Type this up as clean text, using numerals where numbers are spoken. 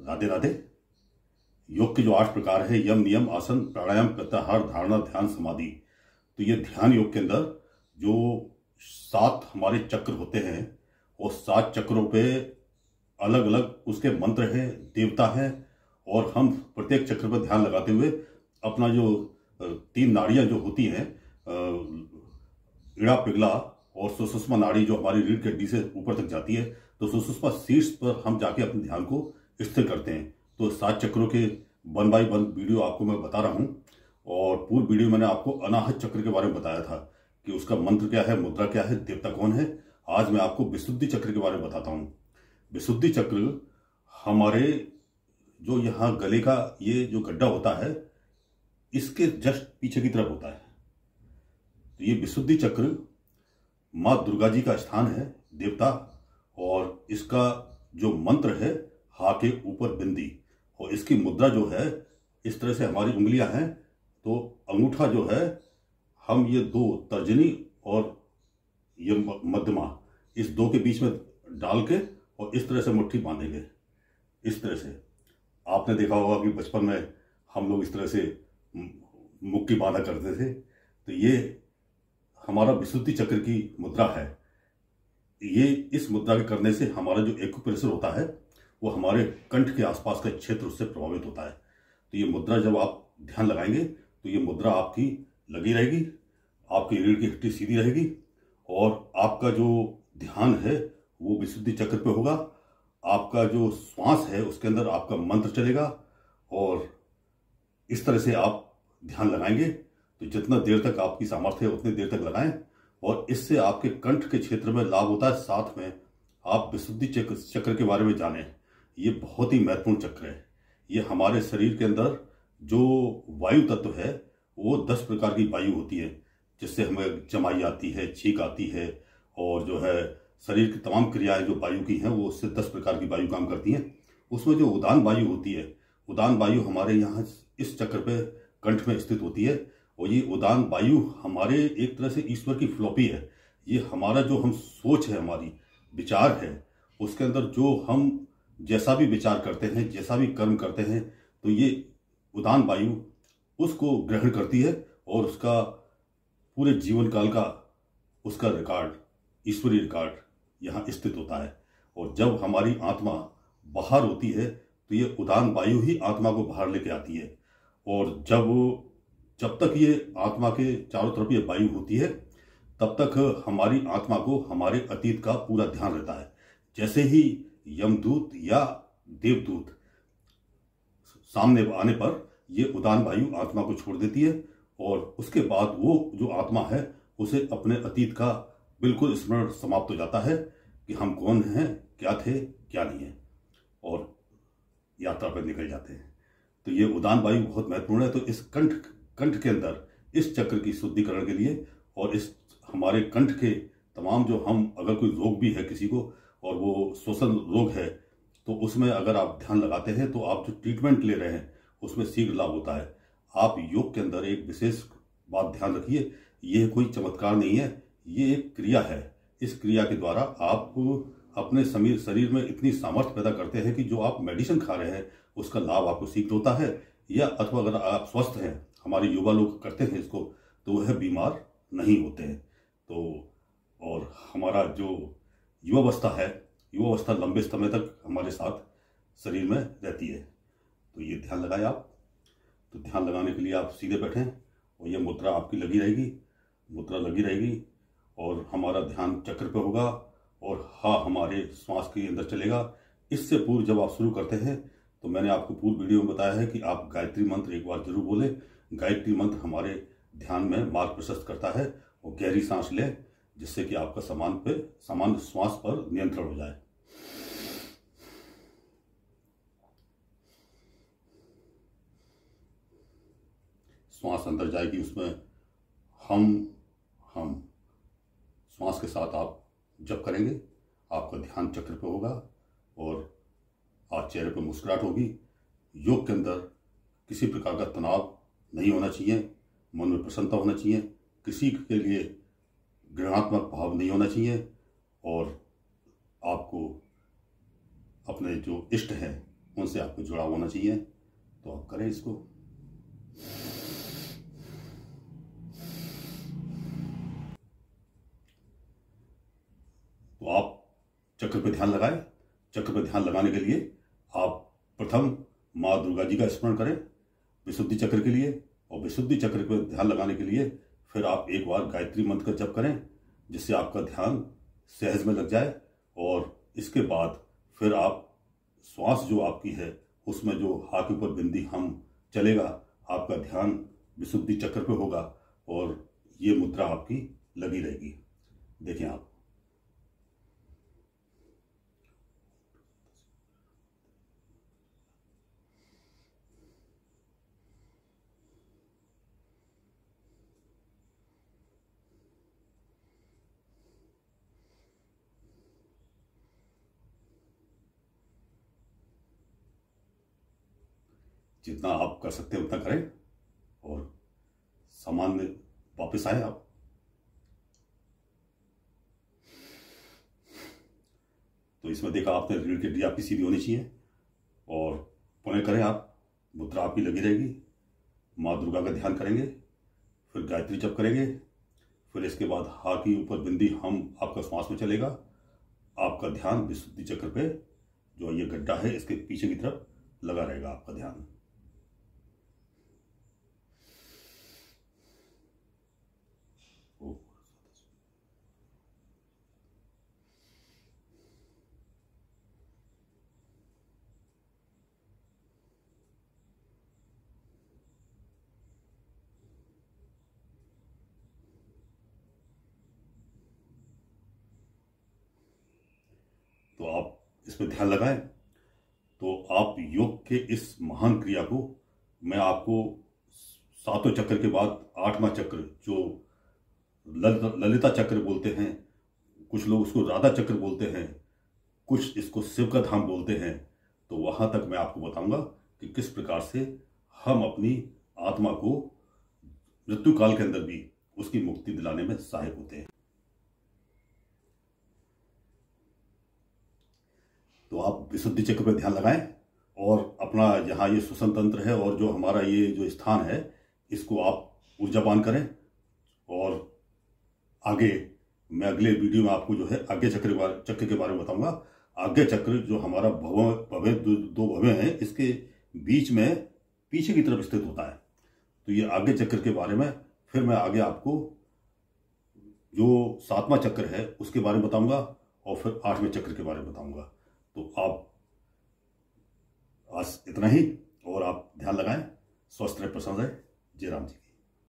राधे राधे। योग के जो 8 प्रकार है, यम, नियम, आसन, प्राणायाम, प्रत्याहार, धारणा, ध्यान, समाधि। तो ये ध्यान योग के अंदर जो 7 हमारे चक्र होते हैं, वो 7 चक्रों पे अलग अलग उसके मंत्र हैं, देवता हैं, और हम प्रत्येक चक्र पर ध्यान लगाते हुए अपना जो 3 नाड़ियां जो होती हैं, इड़ा, पिघला और सुषुम्ना नाड़ी जो हमारी रीढ़ की हड्डी से ऊपर तक जाती है, तो सुषुम्ना शीर्ष पर हम जाके अपने ध्यान को स्थिर करते हैं। तो 7 चक्रों के 1 बाय 1 वीडियो आपको मैं बता रहा हूं। और पूर्व वीडियो मैंने आपको अनाहत चक्र के बारे में बताया था कि उसका मंत्र क्या है, मुद्रा क्या है, देवता कौन है। आज मैं आपको विशुद्धि चक्र के बारे में बताता हूं। विशुद्धि चक्र हमारे जो यहाँ गले का ये जो गड्ढा होता है, इसके जस्ट पीछे की तरफ होता है। तो ये विशुद्धि चक्र माँ दुर्गा जी का स्थान है, देवता, और इसका जो मंत्र है हा के ऊपर बिंदी, और इसकी मुद्रा जो है इस तरह से हमारी उंगलियां हैं। तो अंगूठा जो है हम ये 2 तर्जनी और ये मध्यमा, इस 2 के बीच में डाल के और इस तरह से मुट्ठी बांधेंगे। इस तरह से आपने देखा होगा कि बचपन में हम लोग इस तरह से मुक्की बांधा करते थे। तो ये हमारा विशुद्धि चक्र की मुद्रा है। ये इस मुद्रा के करने से हमारा जो एक्यूप्रेशर होता है वो हमारे कंठ के आसपास का क्षेत्र उससे प्रभावित होता है। तो ये मुद्रा जब आप ध्यान लगाएंगे तो ये मुद्रा आपकी लगी रहेगी, आपकी रीढ़ की हड्डी सीधी रहेगी, और आपका जो ध्यान है वो विशुद्धि चक्र पे होगा। आपका जो श्वास है उसके अंदर आपका मंत्र चलेगा, और इस तरह से आप ध्यान लगाएंगे। तो जितना देर तक आपकी सामर्थ्य है उतनी देर तक लगाएं, और इससे आपके कंठ के क्षेत्र में लाभ होता है। साथ में आप विशुद्धि चक्र के बारे में जानें। ये बहुत ही महत्वपूर्ण चक्र है। ये हमारे शरीर के अंदर जो वायु तत्व है वो 10 प्रकार की वायु होती है, जिससे हमें जमाई आती है, छींक आती है, और जो है शरीर की तमाम क्रियाएं जो वायु की हैं वो उससे 10 प्रकार की वायु काम करती हैं। उसमें जो उदान वायु होती है, उदान वायु हमारे यहाँ इस चक्र पे कंठ में स्थित होती है, और ये उदान वायु हमारे एक तरह से ईश्वर की फ्लॉपी है। ये हमारा जो हम सोच है, हमारी विचार है, उसके अंदर जो हम जैसा भी विचार करते हैं, जैसा भी कर्म करते हैं, तो ये उदान वायु उसको ग्रहण करती है, और उसका पूरे जीवन काल का उसका रिकॉर्ड, ईश्वरीय रिकॉर्ड यहाँ स्थित होता है। और जब हमारी आत्मा बाहर होती है तो ये उदान वायु ही आत्मा को बाहर लेके आती है। और जब तक ये आत्मा के चारों तरफ ये वायु होती है, तब तक हमारी आत्मा को हमारे अतीत का पूरा ध्यान रहता है। जैसे ही यमदूत या देवदूत सामने आने पर ये उदान वायु आत्मा को छोड़ देती है, और उसके बाद वो जो आत्मा है उसे अपने अतीत का बिल्कुल स्मरण समाप्त हो जाता है कि हम कौन हैं, क्या थे, क्या नहीं है, और यात्रा पर निकल जाते हैं। तो ये उदान वायु बहुत महत्वपूर्ण है। तो इस कंठ के अंदर इस चक्र की शुद्धिकरण के लिए, और इस हमारे कंठ के तमाम जो हम, अगर कोई रोग भी है किसी को और वो श्वसन रोग है, तो उसमें अगर आप ध्यान लगाते हैं तो आप जो ट्रीटमेंट ले रहे हैं उसमें शीघ्र लाभ होता है। आप योग के अंदर एक विशेष बात ध्यान रखिए, ये कोई चमत्कार नहीं है, ये एक क्रिया है। इस क्रिया के द्वारा आप अपने शरीर में इतनी सामर्थ्य पैदा करते हैं कि जो आप मेडिसिन खा रहे हैं उसका लाभ आपको शीघ्र होता है। या अथवा अगर आप स्वस्थ हैं, हमारे युवा लोग करते हैं इसको, तो वह बीमार नहीं होते हैं। तो और हमारा जो युवावस्था है, युवावस्था लंबे समय तक हमारे साथ शरीर में रहती है। तो ये ध्यान लगाएं आप। तो ध्यान लगाने के लिए आप सीधे बैठें, और ये मुद्रा आपकी लगी रहेगी, मुद्रा लगी रहेगी, और हमारा ध्यान चक्र पे होगा, और हाँ हमारे श्वास के अंदर चलेगा। इससे पूर्व जब आप शुरू करते हैं तो मैंने आपको पूर्व वीडियो में बताया है कि आप गायत्री मंत्र एक बार जरूर बोलें। गायत्री मंत्र हमारे ध्यान में मार्ग प्रशस्त करता है, और गहरी सांस लें, जिससे कि आपका सामान्य श्वास पर नियंत्रण हो जाए। श्वास अंदर जाएगी, उसमें हम श्वास के साथ आप जप करेंगे, आपका ध्यान चक्र पे होगा, और आज चेहरे पे मुस्कुराहट होगी। योग के अंदर किसी प्रकार का तनाव नहीं होना चाहिए, मन में प्रसन्नता होना चाहिए, किसी के लिए घृणात्मक भाव नहीं होना चाहिए, और आपको अपने जो इष्ट हैं उनसे आपको जुड़ा होना चाहिए। तो आप करें इसको। तो आप चक्र पे ध्यान लगाएं। चक्र पे ध्यान लगाने के लिए आप प्रथम माँ दुर्गा जी का स्मरण करें विशुद्धि चक्र के लिए, और विशुद्धि चक्र पर ध्यान लगाने के लिए फिर आप एक बार गायत्री मंत्र का जप करें, जिससे आपका ध्यान सहज में लग जाए। और इसके बाद फिर आप श्वास जो आपकी है उसमें जो हा के ऊपर बिंदी हम चलेगा, आपका ध्यान विशुद्धि चक्र पे होगा और ये मुद्रा आपकी लगी रहेगी। देखें आप। जितना आप कर सकते हैं उतना करें और सामान्य वापस आए आप। तो इसमें देखा आपने रीढ़ की हड्डी आपकी सीधी होनी चाहिए और पुनः करें आप। मुद्रा आपकी लगी रहेगी, माँ दुर्गा का ध्यान करेंगे, फिर गायत्री जप करेंगे, फिर इसके बाद हा की ऊपर बिंदी हम आपका श्वास में चलेगा। आपका ध्यान विशुद्धि चक्र पे जो ये गड्ढा है इसके पीछे की तरफ लगा रहेगा आपका ध्यान। तो आप इस पर ध्यान लगाएं। तो आप योग के इस महान क्रिया को मैं आपको सातों चक्र के बाद आठवां चक्र जो ललिता चक्र बोलते हैं, कुछ लोग उसको राधा चक्र बोलते हैं, कुछ इसको शिव का धाम बोलते हैं, तो वहां तक मैं आपको बताऊंगा कि किस प्रकार से हम अपनी आत्मा को मृत्यु काल के अंदर भी उसकी मुक्ति दिलाने में सहायक होते हैं। तो आप विशुद्धि चक्र पर ध्यान लगाएं और अपना यहाँ ये श्वसन तंत्र है और जो हमारा ये जो स्थान है इसको आप ऊर्जावान करें। और आगे मैं अगले वीडियो में आपको जो है आज्ञा चक्र के बारे में बताऊंगा। आज्ञा चक्र जो हमारा भव्य दो भव्य हैं, इसके बीच में पीछे की तरफ स्थित होता है। तो ये आज्ञा चक्र के बारे में फिर मैं आगे आपको जो सातवां चक्र है उसके बारे में बताऊंगा और फिर आठवें चक्र के बारे में बताऊंगा। तो आप आज इतना ही और आप ध्यान लगाएं। स्वस्थ रहे, प्रसन्न रहे। जय राम जी।